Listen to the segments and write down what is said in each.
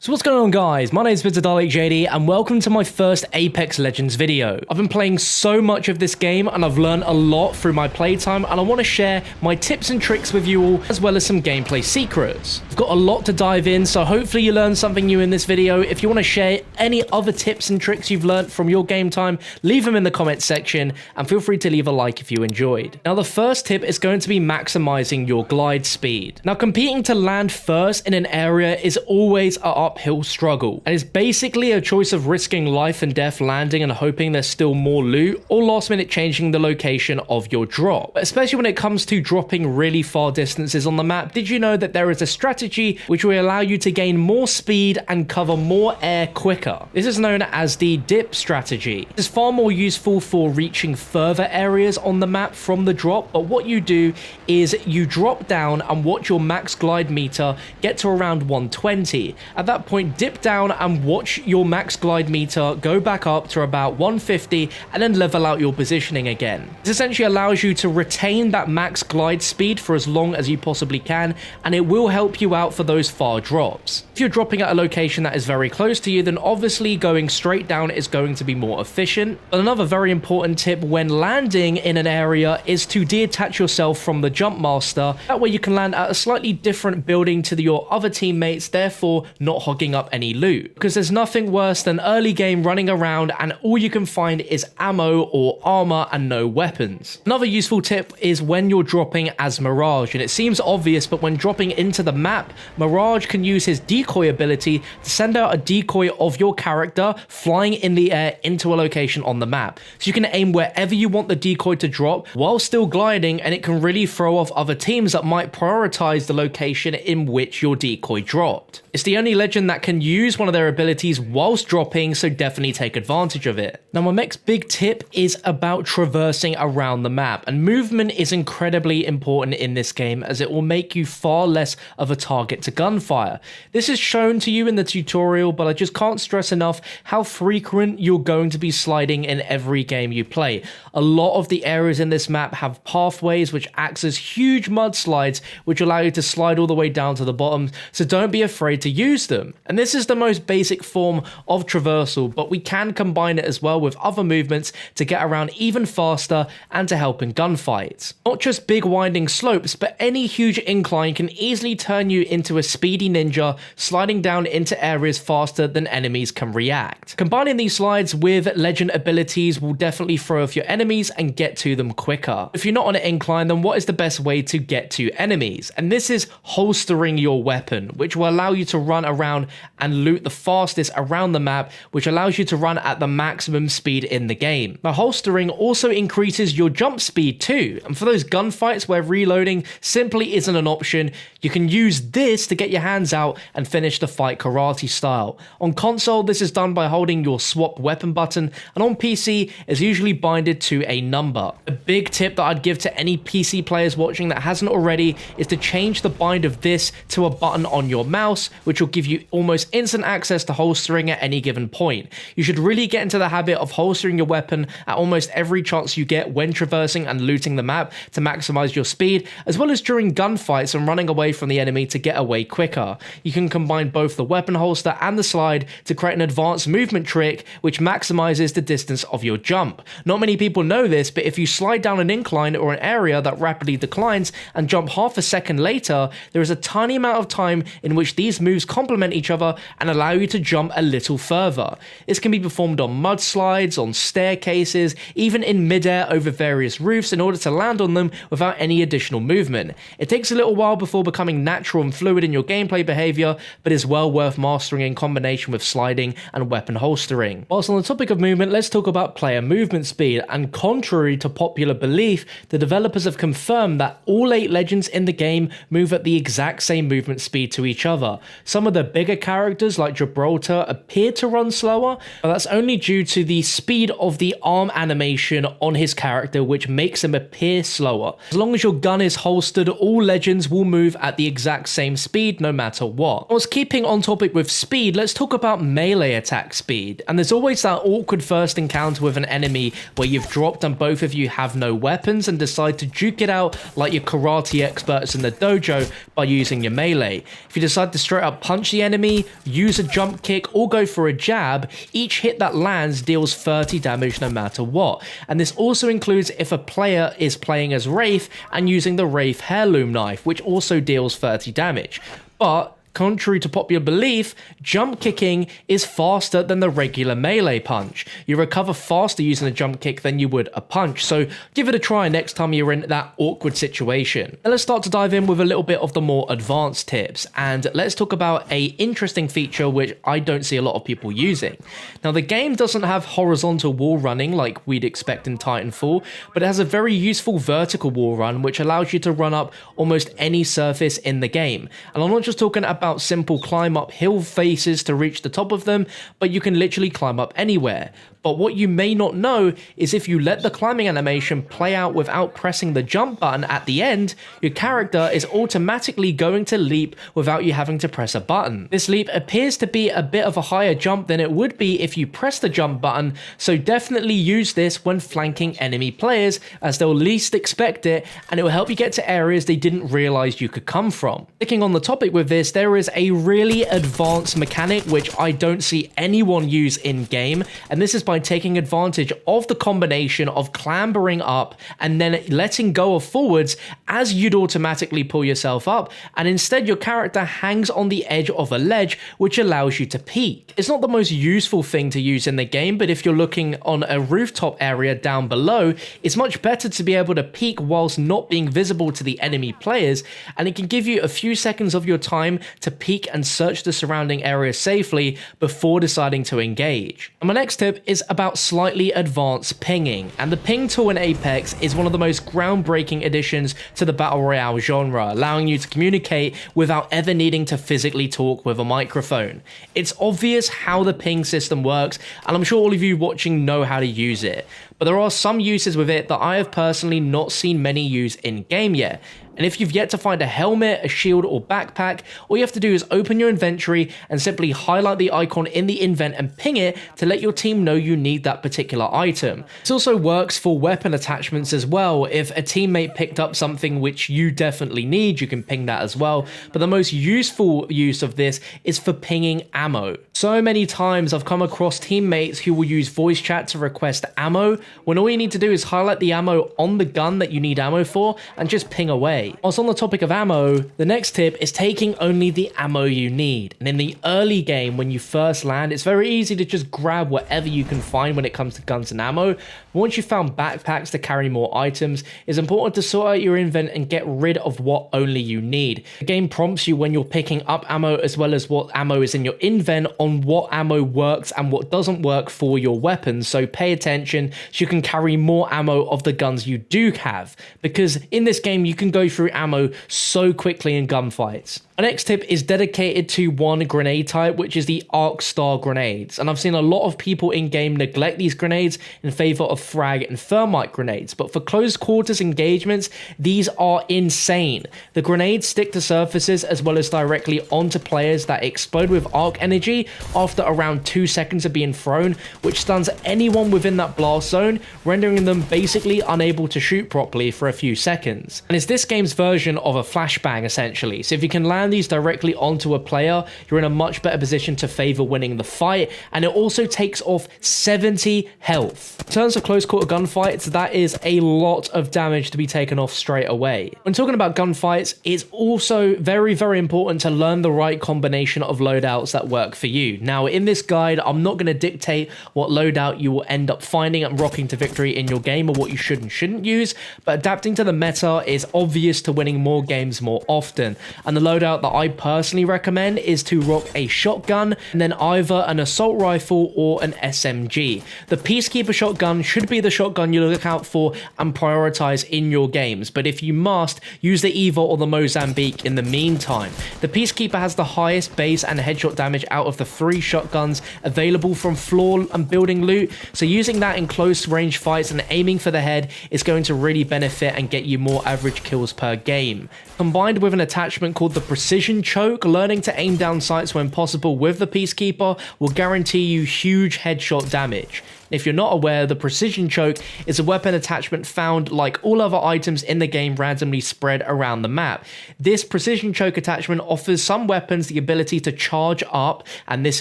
So what's going on, guys? My name is Mr. Dalek JD and welcome to my first Apex Legends video. I've been playing so much of this game and I've learned a lot through my playtime, and I want to share my tips and tricks with you all, as well as some gameplay secrets. I've got a lot to dive in, so hopefully you learned something new in this video. If you want to share any other tips and tricks you've learned from your game time, leave them in the comments section and feel free to leave a like if you enjoyed. Now the first tip is going to be maximizing your glide speed. Now competing to land first in an area is always an uphill struggle, and it's basically a choice of risking life and death landing and hoping there's still more loot, or last minute changing the location of your drop. But especially when it comes to dropping really far distances on the map, did you know that there is a strategy which will allow you to gain more speed and cover more air quicker? This is known as the dip strategy. It's far more useful for reaching further areas on the map from the drop, but what you do is you drop down and watch your max glide meter get to around 120. At that point, dip down and watch your max glide meter go back up to about 150 and then level out your positioning again. This essentially allows you to retain that max glide speed for as long as you possibly can, and it will help you out for those far drops. If you're dropping at a location that is very close to you, then obviously going straight down is going to be more efficient. But another very important tip when landing in an area is to detach yourself from the jump master. That way you can land at a slightly different building to your other teammates, therefore not hogging up any loot. Because there's nothing worse than early game running around and all you can find is ammo or armor and no weapons. Another useful tip is when you're dropping as Mirage, and it seems obvious, but when dropping into the map, Mirage can use his decoy ability to send out a decoy of your character flying in the air into a location on the map. So you can aim wherever you want the decoy to drop while still gliding, and it can really throw off other teams that might prioritize the location in which your decoy dropped. It's the only legend that can use one of their abilities whilst dropping, so definitely take advantage of it. Now my next big tip is about traversing around the map, and movement is incredibly important in this game as it will make you far less of a target to gunfire. This is shown to you in the tutorial, but I just can't stress enough how frequent you're going to be sliding in every game you play. A lot of the areas in this map have pathways which acts as huge mudslides which allow you to slide all the way down to the bottom, so don't be afraid to use them. And this is the most basic form of traversal, but we can combine it as well with other movements to get around even faster and to help in gunfights. Not just big winding slopes, but any huge incline can easily turn you into a speedy ninja, sliding down into areas faster than enemies can react. Combining these slides with legend abilities will definitely throw off your enemies and get to them quicker. If you're not on an incline, then what is the best way to get to enemies? And this is holstering your weapon, which will allow you to run around and loot the fastest around the map, which allows you to run at the maximum speed in the game. Now holstering also increases your jump speed too, and for those gunfights where reloading simply isn't an option, you can use this to get your hands out and finish the fight karate style. On console, this is done by holding your swap weapon button, and on PC is usually binded to a number. A big tip that I'd give to any PC players watching that hasn't already is to change the bind of this to a button on your mouse, which will give you almost instant access to holstering at any given point. You should really get into the habit of holstering your weapon at almost every chance you get when traversing and looting the map to maximize your speed, as well as during gunfights and running away from the enemy to get away quicker. You can combine both the weapon holster and the slide to create an advanced movement trick which maximizes the distance of your jump. Not many people know this, but if you slide down an incline or an area that rapidly declines and jump half a second later, there is a tiny amount of time in which these moves complement each other and allow you to jump a little further. This can be performed on mudslides, on staircases, even in midair over various roofs in order to land on them without any additional movement. It takes a little while before becoming natural and fluid in your gameplay behavior, but is well worth mastering in combination with sliding and weapon holstering. Whilst on the topic of movement, let's talk about player movement speed, and contrary to popular belief, the developers have confirmed that all 8 legends in the game move at the exact same movement speed to each other. Some of the bigger characters like Gibraltar appear to run slower, but that's only due to the speed of the arm animation on his character, which makes him appear slower. As long as your gun is holstered, all legends will move at the exact same speed no matter what. Whilst keeping on topic with speed, let's talk about melee attack speed. And there's always that awkward first encounter with an enemy where you've dropped and both of you have no weapons and decide to duke it out like your karate experts in the dojo by using your melee. If you decide to straight up punch the enemy, use a jump kick, or go for a jab, each hit that lands deals 30 damage no matter what. And this also includes if a player is playing as Wraith and using the Wraith Heirloom Knife, which also deals 30 damage. But contrary to popular belief, jump kicking is faster than the regular melee punch. You recover faster using a jump kick than you would a punch, so give it a try next time you're in that awkward situation. Now let's start to dive in with a little bit of the more advanced tips, and let's talk about an interesting feature which I don't see a lot of people using. Now the game doesn't have horizontal wall running like we'd expect in Titanfall, but it has a very useful vertical wall run which allows you to run up almost any surface in the game. And I'm not just talking about simple climb up hill faces to reach the top of them, but you can literally climb up anywhere. But what you may not know is if you let the climbing animation play out without pressing the jump button at the end, your character is automatically going to leap without you having to press a button. This leap appears to be a bit of a higher jump than it would be if you press the jump button, so definitely use this when flanking enemy players as they'll least expect it, and it will help you get to areas they didn't realize you could come from. Sticking on the topic with this, there is a really advanced mechanic which I don't see anyone use in game, and this is by taking advantage of the combination of clambering up and then letting go of forwards as you'd automatically pull yourself up, and instead your character hangs on the edge of a ledge which allows you to peek. It's not the most useful thing to use in the game, but if you're looking on a rooftop area down below, it's much better to be able to peek whilst not being visible to the enemy players, and it can give you a few seconds of your time to peek and search the surrounding area safely before deciding to engage. And my next tip is about slightly advanced pinging, and the ping tool in Apex is one of the most groundbreaking additions to the Battle Royale genre, allowing you to communicate without ever needing to physically talk with a microphone. It's obvious how the ping system works, and I'm sure all of you watching know how to use it, but there are some uses with it that I have personally not seen many use in game yet. And if you've yet to find a helmet, a shield, or backpack, all you have to do is open your inventory and simply highlight the icon in the invent and ping it to let your team know you need that particular item. This also works for weapon attachments as well. If a teammate picked up something which you definitely need, you can ping that as well. But the most useful use of this is for pinging ammo. So many times I've come across teammates who will use voice chat to request ammo, when all you need to do is highlight the ammo on the gun that you need ammo for and just ping away. Whilst on the topic of ammo, the next tip is taking only the ammo you need. And in the early game, when you first land, it's very easy to just grab whatever you can find when it comes to guns and ammo. But once you've found backpacks to carry more items, it's important to sort out your invent and get rid of what only you need. The game prompts you when you're picking up ammo as well as what ammo is in your invent on what ammo works and what doesn't work for your weapons, so pay attention so you can carry more ammo of the guns you do have, because in this game you can go through ammo so quickly in gunfights. My next tip is dedicated to one grenade type, which is the Arc Star grenades, and I've seen a lot of people in game neglect these grenades in favor of frag and thermite grenades, but for close quarters engagements, these are insane. The grenades stick to surfaces as well as directly onto players that explode with arc energy after around 2 seconds of being thrown, which stuns anyone within that blast zone, rendering them basically unable to shoot properly for a few seconds. And it's this game's version of a flashbang essentially, so if you can land these directly onto a player, you're in a much better position to favor winning the fight, and it also takes off 70 health. In terms of close quarter gunfights, that is a lot of damage to be taken off straight away. When talking about gunfights, it's also very, very important to learn the right combination of loadouts that work for you. Now, in this guide, I'm not going to dictate what loadout you will end up finding and rocking to victory in your game or what you should and shouldn't use, but adapting to the meta is obvious to winning more games more often, and the loadout that I personally recommend is to rock a shotgun and then either an assault rifle or an SMG. The Peacekeeper shotgun should be the shotgun you look out for and prioritize in your games, but if you must, use the Eva or the Mozambique in the meantime. The Peacekeeper has the highest base and headshot damage out of the 3 shotguns available from floor and building loot, so using that in close range fights and aiming for the head is going to really benefit and get you more average kills per game. Combined with an attachment called the Precision Choke, learning to aim down sights when possible with the Peacekeeper will guarantee you huge headshot damage. If you're not aware, the Precision Choke is a weapon attachment found, like all other items in the game, randomly spread around the map. This Precision Choke attachment offers some weapons the ability to charge up, and this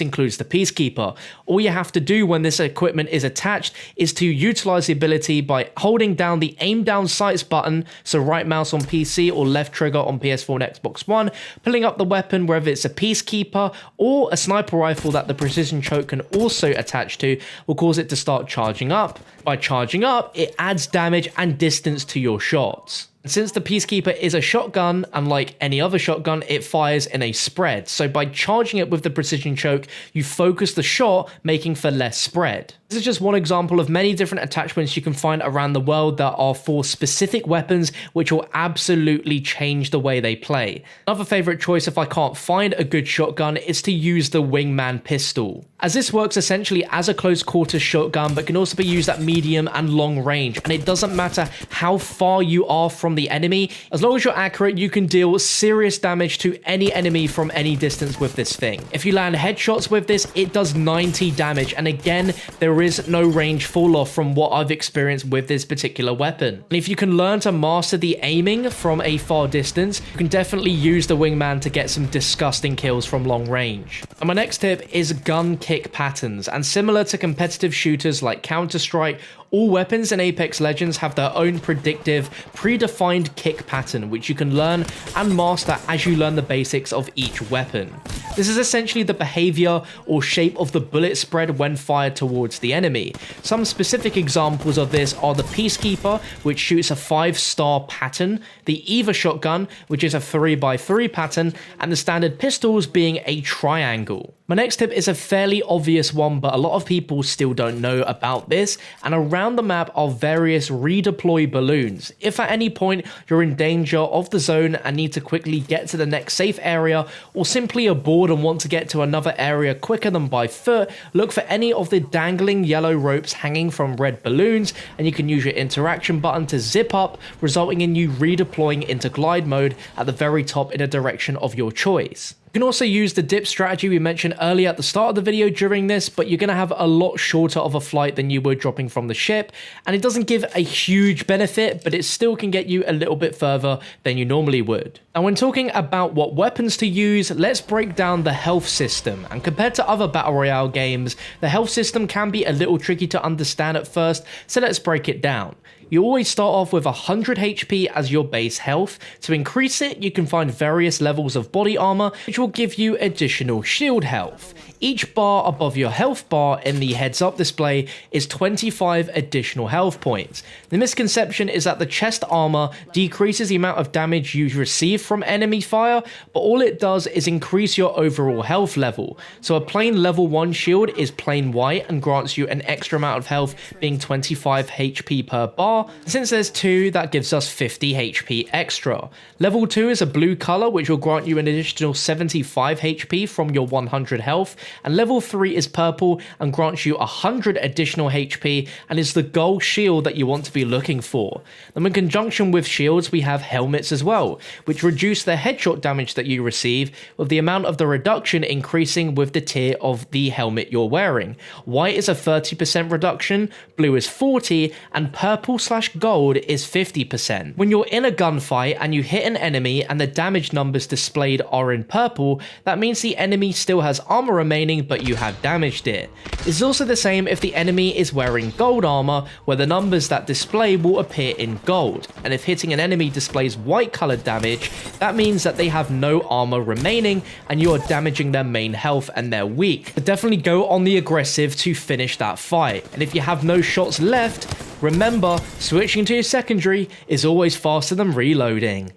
includes the Peacekeeper. All you have to do when this equipment is attached is to utilize the ability by holding down the aim down sights button, so right mouse on PC or left trigger on PS4 and Xbox One, pulling up the weapon, whether it's a Peacekeeper or a sniper rifle that the Precision Choke can also attach to, will cause it to start charging up. By charging up, it adds damage and distance to your shots. Since the Peacekeeper is a shotgun, unlike any other shotgun, it fires in a spread. So by charging it with the Precision Choke, you focus the shot, making for less spread. This is just one example of many different attachments you can find around the world that are for specific weapons, which will absolutely change the way they play. Another favorite choice if I can't find a good shotgun is to use the Wingman pistol, as this works essentially as a close quarters shotgun but can also be used at medium and long range, and it doesn't matter how far you are from the enemy, as long as you're accurate, you can deal serious damage to any enemy from any distance with this thing. If you land headshots with this, it does 90 damage, and again, there is no range fall off from what I've experienced with this particular weapon. And if you can learn to master the aiming from a far distance, you can definitely use the Wingman to get some disgusting kills from long range. And my next tip is gun kick patterns, and similar to competitive shooters like Counter-Strike, all weapons in Apex Legends have their own predictive, predefined kick pattern, which you can learn and master as you learn the basics of each weapon. This is essentially the behavior or shape of the bullet spread when fired towards the enemy. Some specific examples of this are the Peacekeeper, which shoots a 5-star pattern, the Eva shotgun, which is a 3x3 pattern, and the standard pistols being a triangle. My next tip is a fairly obvious one, but a lot of people still don't know about this, and around the map are various redeploy balloons. If at any point you're in danger of the zone and need to quickly get to the next safe area, or simply are bored and want to get to another area quicker than by foot, look for any of the dangling yellow ropes hanging from red balloons, and you can use your interaction button to zip up, resulting in you redeploying into glide mode at the very top in a direction of your choice. You can also use the dip strategy we mentioned earlier at the start of the video during this, but you're going to have a lot shorter of a flight than you would dropping from the ship, and it doesn't give a huge benefit, but it still can get you a little bit further than you normally would. And when talking about what weapons to use, let's break down the health system. And compared to other Battle Royale games, the health system can be a little tricky to understand at first, so let's break it down. You always start off with 100 HP as your base health. To increase it, you can find various levels of body armor, which will give you additional shield health. Each bar above your health bar in the heads up display is 25 additional health points. The misconception is that the chest armor decreases the amount of damage you receive from enemy fire, but all it does is increase your overall health level. So a plain level 1 shield is plain white and grants you an extra amount of health, being 25 HP per bar. Since there's 2, that gives us 50 HP extra. Level 2 is a blue color, which will grant you an additional 75 HP from your 100 health. And level 3 is purple and grants you 100 additional HP and is the gold shield that you want to be looking for. Then in conjunction with shields, we have helmets as well, which reduce the headshot damage that you receive, with the amount of the reduction increasing with the tier of the helmet you're wearing. White is a 30% reduction, blue is 40, and purple/gold is 50%. When you're in a gunfight and you hit an enemy and the damage numbers displayed are in purple, that means the enemy still has armor remaining, but you have damaged it. It's also the same if the enemy is wearing gold armor, where the numbers that display will appear in gold. And if hitting an enemy displays white colored damage, that means that they have no armor remaining and you are damaging their main health and they're weak. But definitely go on the aggressive to finish that fight. And if you have no shots left, remember, switching to your secondary is always faster than reloading.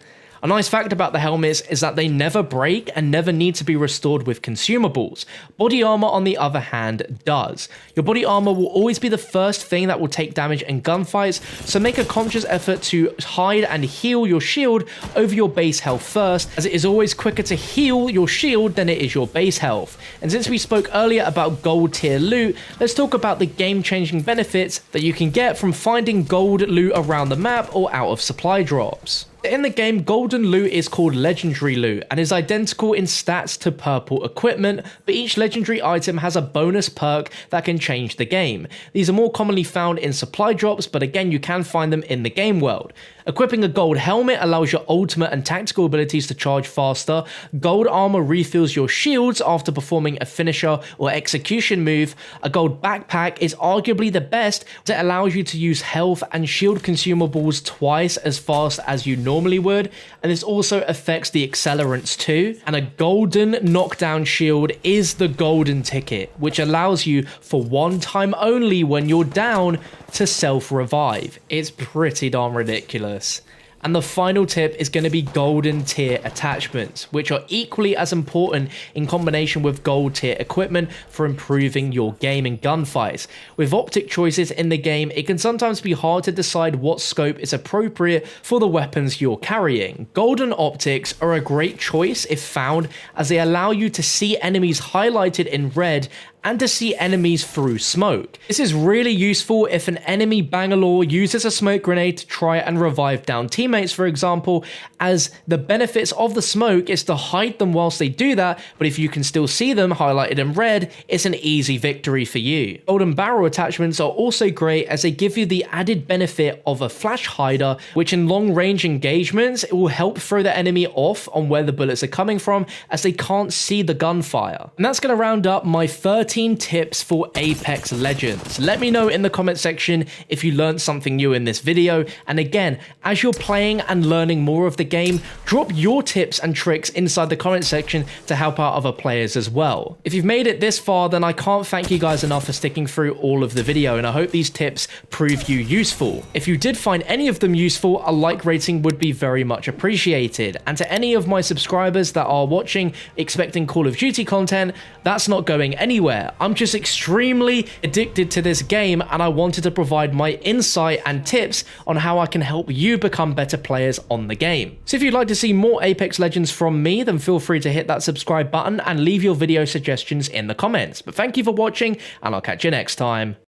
A nice fact about the helmets is that they never break and never need to be restored with consumables. Body armor, on the other hand, does. Your body armor will always be the first thing that will take damage in gunfights, so make a conscious effort to hide and heal your shield over your base health first, as it is always quicker to heal your shield than it is your base health. And since we spoke earlier about gold tier loot, let's talk about the game-changing benefits that you can get from finding gold loot around the map or out of supply drops. In the game, golden loot is called legendary loot and is identical in stats to purple equipment, but each legendary item has a bonus perk that can change the game. These are more commonly found in supply drops, but again, you can find them in the game world. Equipping a gold helmet allows your ultimate and tactical abilities to charge faster. Gold armor refills your shields after performing a finisher or execution move. A gold backpack is arguably the best as it allows you to use health and shield consumables twice as fast as you normally would, and this also affects the accelerants too. And a golden knockdown shield is the golden ticket, which allows you for one time only when you're down to self-revive. It's pretty darn ridiculous. And the final tip is going to be golden tier attachments, which are equally as important in combination with gold tier equipment for improving your game and gunfights. With optic choices in the game, it can sometimes be hard to decide what scope is appropriate for the weapons you're carrying. Golden optics are a great choice if found, as they allow you to see enemies highlighted in red and to see enemies through smoke. This is really useful if an enemy Bangalore uses a smoke grenade to try and revive down teammates, for example, as the benefits of the smoke is to hide them whilst they do that, but if you can still see them highlighted in red, it's an easy victory for you. Golden barrel attachments are also great as they give you the added benefit of a flash hider, which in long range engagements, it will help throw the enemy off on where the bullets are coming from as they can't see the gunfire. And that's going to round up my 13 tips for Apex Legends. Let me know in the comment section if you learned something new in this video, and again, as you're playing and learning more of the game, drop your tips and tricks inside the comment section to help out other players as well. If you've made it this far, then I can't thank you guys enough for sticking through all of the video, and I hope these tips prove you useful. If you did find any of them useful, a like rating would be very much appreciated. And to any of my subscribers that are watching expecting Call of Duty content, that's not going anywhere. I'm just extremely addicted to this game, and I wanted to provide my insight and tips on how I can help you become better players on the game. So if you'd like to see more Apex Legends from me, then feel free to hit that subscribe button and leave your video suggestions in the comments. But thank you for watching, and I'll catch you next time.